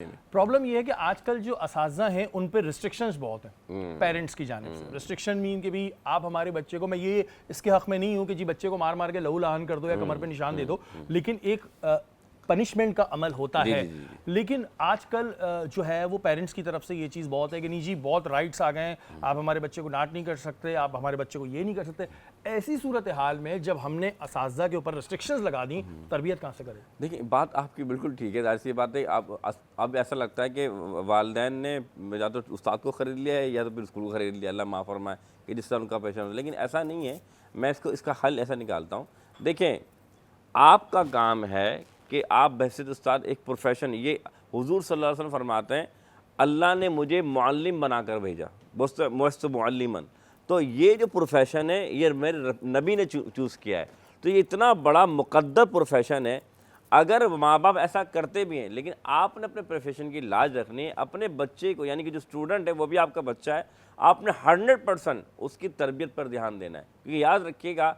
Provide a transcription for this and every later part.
Problem ये है कि आजकल जो असातिज़ा हैं उन पे रिस्ट्रिक्शंस बहुत हैं पेरेंट्स की जानिब से। रिस्ट्रिक्शन मीन कि भी आप हमारे बच्चे को, मैं ये इसके हक में नहीं हूँ कि जी बच्चे को मार मार के लहू लहान कर दो या कमर पे निशान दे दो, लेकिन एक पनिशमेंट का अमल होता है। लेकिन आजकल जो है वो पेरेंट्स की तरफ से ये चीज़ बहुत है कि नहीं जी बहुत राइट्स आ गए हैं, आप हमारे बच्चे को डांट नहीं कर सकते, आप हमारे बच्चे को ये नहीं कर सकते। ऐसी सूरत हाल में जब हमने असातिज़ा के ऊपर रिस्ट्रिक्शंस लगा दी, तरबियत कहाँ से करें? देखिए, बात आपकी बिल्कुल ठीक है, ज़ाहिर सी बात है। अब ऐसा लगता है कि वालिदैन ने या तो उस्ताद को ख़रीद लिया है या तो फिर स्कूल को ख़रीद लिया, अल्लाह माफ़ फरमाए, कि जिस तरह उनका पैशन हो। लेकिन ऐसा नहीं है। मैं इसका हल ऐसा निकालता हूँ। देखें, आपका काम है कि आप बहसीत उस्ताद एक प्रोफेशन, ये हुज़ूर सल्लल्लाहु अलैहि वसल्लम फरमाते हैं, अल्लाह ने मुझे मुअल्लिम बनाकर भेजा, बुइस्त मुअल्लिमन। तो ये जो प्रोफेशन है ये मेरे नबी ने चूज़ किया है। तो ये इतना बड़ा मुक़द्दर प्रोफेशन है। अगर माँ बाप ऐसा करते भी हैं, लेकिन आपने अपने प्रोफेशन की लाज रखनी है। अपने बच्चे को, यानी कि जो स्टूडेंट है वो भी आपका बच्चा है, आपने 100% उसकी तरबियत पर ध्यान देना है। क्योंकि याद रखिएगा,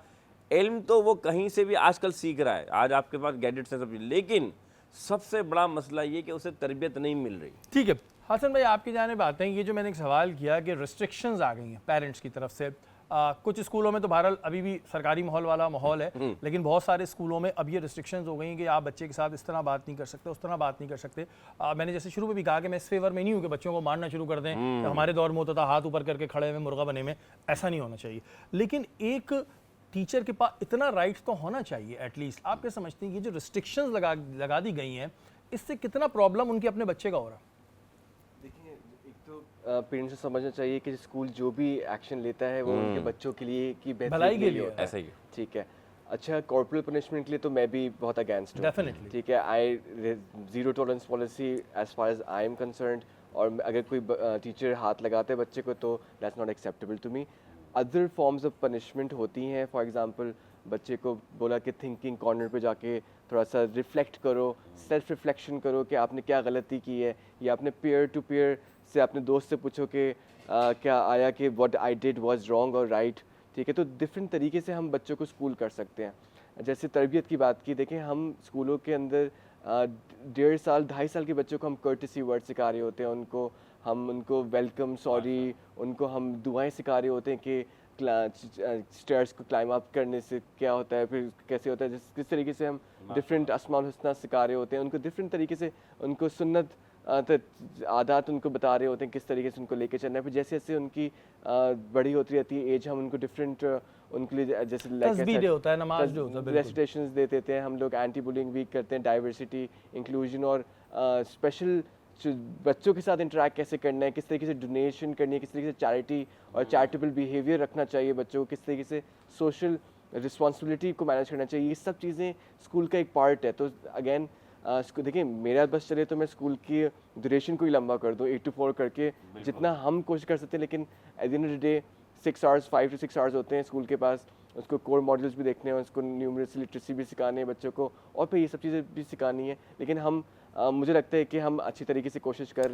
इल्म तो वो कहीं से भी आजकल सीख रहा है, आज आपके पास गैजेट्स हैं सब, लेकिन सबसे बड़ा मसला ये कि उसे तरबियत नहीं मिल रही। ठीक है हसन भाई, आपकी जानिब आते हैं। ये जो मैंने एक सवाल किया कि रिस्ट्रिक्शंस आ गई हैं पेरेंट्स की तरफ से, कुछ स्कूलों में तो बहरहाल अभी भी सरकारी माहौल वाला माहौल है, लेकिन बहुत सारे स्कूलों में अब ये रिस्ट्रिक्शंस हो गई हैं कि आप बच्चे के साथ इस तरह बात नहीं कर सकते, उस तरह बात नहीं कर सकते। मैंने जैसे शुरू में भी कहा कि मैं इस फेवर में नहीं हूँ कि बच्चों को मारना शुरू कर दें। तो हमारे दौर में होता था हाथ ऊपर करके खड़े में मुर्गा बने में, ऐसा नहीं होना चाहिए। लेकिन एक टीचर के पास इतना राइट्स तो होना चाहिए एटलीस्ट। आप क्या समझते हैं ये जो रिस्ट्रिक्शंस लगा दी गई हैं, इससे कितना प्रॉब्लम उनके अपने बच्चे का हो रहा है? देखिए, एक तो पेरेंट्स को समझना चाहिए कि स्कूल जो भी एक्शन लेता है वो उनके बच्चों के लिए की भलाई के लिए होता है। ऐसा ही है। ठीक है। अच्छा, कॉर्पोरल पनिशमेंट के लिए तो मैं भी बहुत अगेंस्ट हूँ। डेफिनेटली। ठीक है, I zero tolerance policy as far as I am concerned. और अगर कोई टीचर हाथ लगाते हैं बच्चे को तो that's not acceptable to me. Other forms of punishment होती हैं। फॉर एग्जांपल, बच्चे को बोला कि थिंकिंग कॉर्नर पे जाके थोड़ा सा रिफ्लेक्ट करो, सेल्फ रिफ्लेक्शन करो कि आपने क्या गलती की है, या अपने पीयर टू पीयर से अपने दोस्त से पूछो कि क्या आया कि what I did was wrong और राइट। ठीक है, तो डिफरेंट तरीके से हम बच्चों को स्कूल कर सकते हैं। जैसे तरबियत की बात की, देखें हम स्कूलों के अंदर 1.5 साल 2.5 साल के बच्चों को हम कर्टेसी वर्ड सिखा रहे होते हैं, उनको वेलकम, सॉरी, उनको हम दुआएं सिखा रहे होते हैं कि स्टेयर्स को क्लाइम अप करने से क्या होता है, फिर कैसे होता है, किस तरीके से हम डिफरेंट अस्माउल हुस्ना सिखा रहे होते हैं उनको, डिफरेंट तरीके से उनको सुन्नत आदात उनको बता रहे होते हैं किस तरीके से उनको लेके चलना है। फिर जैसे जैसे उनकी बड़ी होती रहती है एज, हम उनको डिफरेंट उनके लिए जैसे तस्बीह होता है, नमाज जो होता है, रेसिटेशंस दे देते हैं हम लोग, एंटी बुलिंग वीक करते हैं, डाइवर्सिटी, इंक्लूजन और स्पेशल बच्चों के साथ इंटरेक्ट कैसे करना है, किस तरीके से डोनेशन करनी है, किस तरीके से चैरिटी और चैरिटेबल बिहेवियर रखना चाहिए बच्चों को, किस तरीके से सोशल रिस्पॉन्सिबिलिटी को मैनेज करना चाहिए, ये सब चीज़ें स्कूल का एक पार्ट है। तो अगेन देखिए, मेरा बस चले तो मैं स्कूल की ड्यूरेशन को ही लंबा कर दूँ 8 to 4 करके, जितना हम कोशिश कर सकते हैं। लेकिन at the end of the day 6 hours 5 to 6 hours होते हैं स्कूल के पास, उसको कोर मॉड्यूल्स भी देखने हैं, उसको न्यूमरेसी लिटरेसी भी सिखाने हैं बच्चों को, और फिर ये सब चीज़ें भी सिखानी है। लेकिन हम मुझे लगता है कि हम अच्छी तरीके से कोशिश कर रहे हैं।